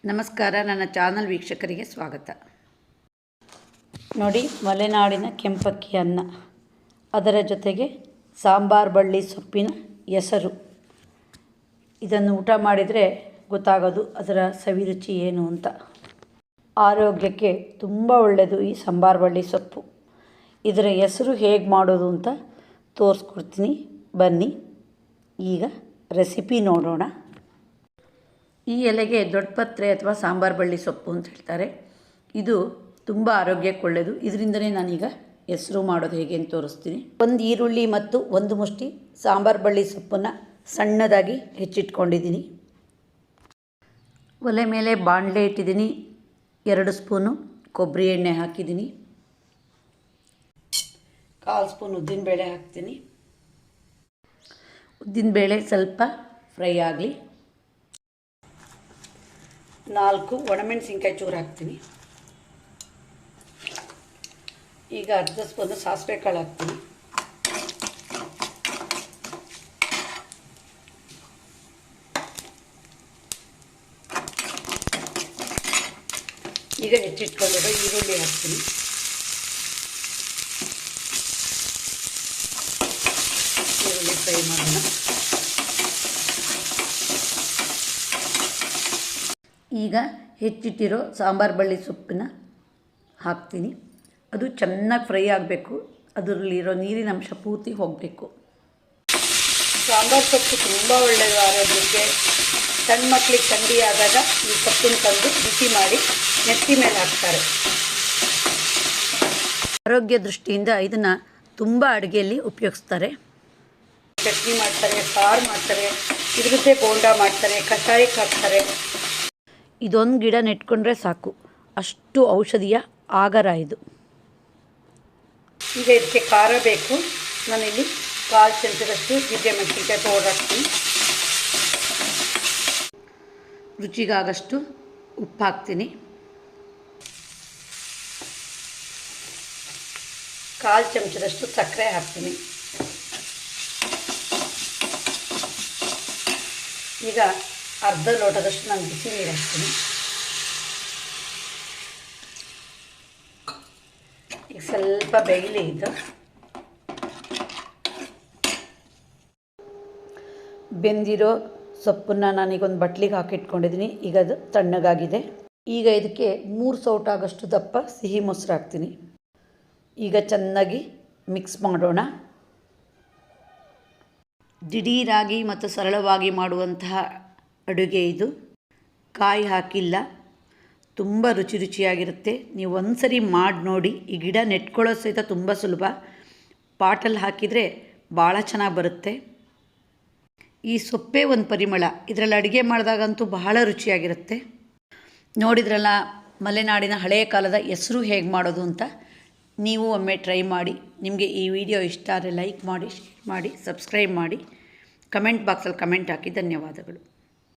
ನಮಸ್ಕಾರ, ನನ್ನ ಚಾನಲ್ ವೀಕ್ಷಕರಿಗೆ ಸ್ವಾಗತ. ನೋಡಿ, ಮಲೆನಾಡಿನ ಕೆಂಪಕ್ಕಿ ಅನ್ನ, ಅದರ ಜೊತೆಗೆ ಸಾಂಬಾರು ಬಳ್ಳಿ ಸೊಪ್ಪಿನ ಹೆಸರು. ಇದನ್ನು ಊಟ ಮಾಡಿದರೆ ಗೊತ್ತಾಗೋದು ಅದರ ಸವಿರುಚಿ ಏನು ಅಂತ. ಆರೋಗ್ಯಕ್ಕೆ ತುಂಬ ಒಳ್ಳೆಯದು ಈ ಸಾಂಬಾರು ಬಳ್ಳಿ ಸೊಪ್ಪು. ಇದರ ಹೆಸರು ಹೇಗೆ ಮಾಡೋದು ಅಂತ ತೋರಿಸ್ಕೊಡ್ತೀನಿ, ಬನ್ನಿ. ಈಗ ರೆಸಿಪಿ ನೋಡೋಣ. ಈ ಎಲೆಗೆ ದೊಡ್ಡಪತ್ರೆ ಅಥವಾ ಸಾಂಬಾರು ಬಳ್ಳಿ ಸೊಪ್ಪು ಅಂತ ಹೇಳ್ತಾರೆ. ಇದು ತುಂಬ ಆರೋಗ್ಯಕ್ಕೆ ಒಳ್ಳೆಯದು. ಇದರಿಂದನೇ ನಾನೀಗ ಹೆಸರು ಮಾಡೋದು ಹೇಗೆ ಅಂತ ತೋರಿಸ್ತೀನಿ. ಒಂದು ಈರುಳ್ಳಿ ಮತ್ತು ಒಂದು ಮುಷ್ಟಿ ಸಾಂಬಾರು ಬಳ್ಳಿ ಸೊಪ್ಪನ್ನು ಸಣ್ಣದಾಗಿ ಹೆಚ್ಚಿಟ್ಕೊಂಡಿದ್ದೀನಿ. ಒಲೆ ಮೇಲೆ ಬಾಣಲೆ ಇಟ್ಟಿದ್ದೀನಿ. 2 ಸ್ಪೂನು ಕೊಬ್ಬರಿ ಎಣ್ಣೆ ಹಾಕಿದ್ದೀನಿ. 1/4 ಸ್ಪೂನ್ ಉದ್ದಿನಬೇಳೆ ಹಾಕ್ತೀನಿ. ಉದ್ದಿನಬೇಳೆ ಸ್ವಲ್ಪ ಫ್ರೈ ಆಗಲಿ. 4 ಒಣಮೆಣಸಿನ್ಕಾಯಿ ಚೂರು ಹಾಕ್ತೀನಿ. ಈಗ 1/2 ಸ್ಪೂನು ಸಾಸಿವೆ ಕಾಳು ಹಾಕ್ತೀನಿ. ಈಗ ಹೆಚ್ಚಿಟ್ಕೊಂಡಿರೋ ಈರುಳ್ಳಿ ಹಾಕ್ತೀನಿ. ಈರುಳ್ಳಿ ಫ್ರೈ ಮಾಡೋಣ. ಈಗ ಹೆಚ್ಚಿಟ್ಟಿರೋ ಸಾಂಬಾರು ಬಳ್ಳಿ ಸೊಪ್ಪನ್ನ ಹಾಕ್ತೀನಿ. ಅದು ಚೆನ್ನಾಗಿ ಫ್ರೈ ಆಗಬೇಕು. ಅದರಲ್ಲಿರೋ ನೀರಿನ ಅಂಶ ಪೂರ್ತಿ ಹೋಗಬೇಕು. ಸಾಂಬಾರು ಸೊಪ್ಪು ತುಂಬ ಒಳ್ಳೆಯದು ಆರೋಗ್ಯಕ್ಕೆ. ಸಣ್ಣ ಮಕ್ಕಳಿಗೆ ಥಂಡಿ ಆದಾಗ ಈ ಸೊಪ್ಪನ್ನು ತಂದು ಬಿಸಿ ಮಾಡಿ ನೆತ್ತಿ ಮೇಲೆ ಹಾಕ್ತಾರೆ. ಆರೋಗ್ಯ ದೃಷ್ಟಿಯಿಂದ ಇದನ್ನು ತುಂಬ ಅಡುಗೆಯಲ್ಲಿ ಉಪಯೋಗಿಸ್ತಾರೆ. ಚಟ್ನಿ ಮಾಡ್ತಾರೆ, ಸಾರು ಮಾಡ್ತಾರೆ, ಇದ್ರ ಜೊತೆ ಬೋಂಡ ಮಾಡ್ತಾರೆ, ಕಷಾಯಕ್ಕೆ ಹಾಕ್ತಾರೆ. ಇದೊಂದು ಗಿಡ ನೆಟ್ಕೊಂಡ್ರೆ ಸಾಕು, ಅಷ್ಟು ಔಷಧಿಯ ಆಗರ ಇದು. ಈಗ ಇದಕ್ಕೆ ಖಾರ ಬೇಕು. ನಾನಿಲ್ಲಿ 1/4 ಚಮಚದಷ್ಟು ಜಿಡ್ಡೆ ಮೆಣಸಿನ್ಕಾಯಿ ಪೌಡರ್ ಹಾಕ್ತೀನಿ. ರುಚಿಗಾಗಷ್ಟು ಉಪ್ಪು ಹಾಕ್ತೀನಿ. 1/4 ಚಮಚದಷ್ಟು ಸಕ್ಕರೆ ಹಾಕ್ತೀನಿ. ಈಗ 1/2 ಲೋಟದಷ್ಟು ನಾನು ಬಿಸಿ ನೀರು ಹಾಕ್ತೀನಿ. ಈಗ ಸ್ವಲ್ಪ ಬೇಯಲಿ ಇದು. ಬೆಂದಿರೋ ಸೊಪ್ಪನ್ನು ನಾನೀಗೊಂದು ಬಟ್ಲಿಗೆ ಹಾಕಿಟ್ಕೊಂಡಿದ್ದೀನಿ. ಈಗ ಅದು ತಣ್ಣಗಾಗಿದೆ. ಈಗ ಇದಕ್ಕೆ 3 ಸೌಟಾಗಷ್ಟು ದಪ್ಪ ಸಿಹಿ ಮೊಸರು ಹಾಕ್ತೀನಿ. ಈಗ ಚೆನ್ನಾಗಿ ಮಿಕ್ಸ್ ಮಾಡೋಣ. ದಿಢೀರಾಗಿ ಮತ್ತು ಸರಳವಾಗಿ ಮಾಡುವಂತಹ ಅಡುಗೆ ಇದು. ಕಾಯಿ ಹಾಕಿಲ್ಲ, ತುಂಬ ರುಚಿಯಾಗಿರುತ್ತೆ. ನೀವು ಒಂದ್ಸರಿ ಮಾಡಿ ನೋಡಿ. ಈ ಗಿಡ ನೆಟ್ಕೊಳ್ಳೋ ಸಹಿತ ತುಂಬ ಸುಲಭ. ಪಾಟಲ್ಲಿ ಹಾಕಿದರೆ ಭಾಳ ಚೆನ್ನಾಗಿ ಬರುತ್ತೆ. ಈ ಸೊಪ್ಪೇ ಒಂದು ಪರಿಮಳ. ಇದರಲ್ಲಿ ಅಡುಗೆ ಮಾಡಿದಾಗಂತೂ ಬಹಳ ರುಚಿಯಾಗಿರುತ್ತೆ. ನೋಡಿದ್ರಲ್ಲ, ಮಲೆನಾಡಿನ ಹಳೆಯ ಕಾಲದ ಹೆಸರು ಹೇಗೆ ಮಾಡೋದು ಅಂತ. ನೀವು ಒಮ್ಮೆ ಟ್ರೈ ಮಾಡಿ. ನಿಮಗೆ ಈ ವಿಡಿಯೋ ಇಷ್ಟ ಆದರೆ ಲೈಕ್ ಮಾಡಿ, ಶೇರ್ ಮಾಡಿ, ಸಬ್ಸ್ಕ್ರೈಬ್ ಮಾಡಿ, ಕಮೆಂಟ್ ಬಾಕ್ಸಲ್ಲಿ ಕಮೆಂಟ್ ಹಾಕಿ. ಧನ್ಯವಾದಗಳು.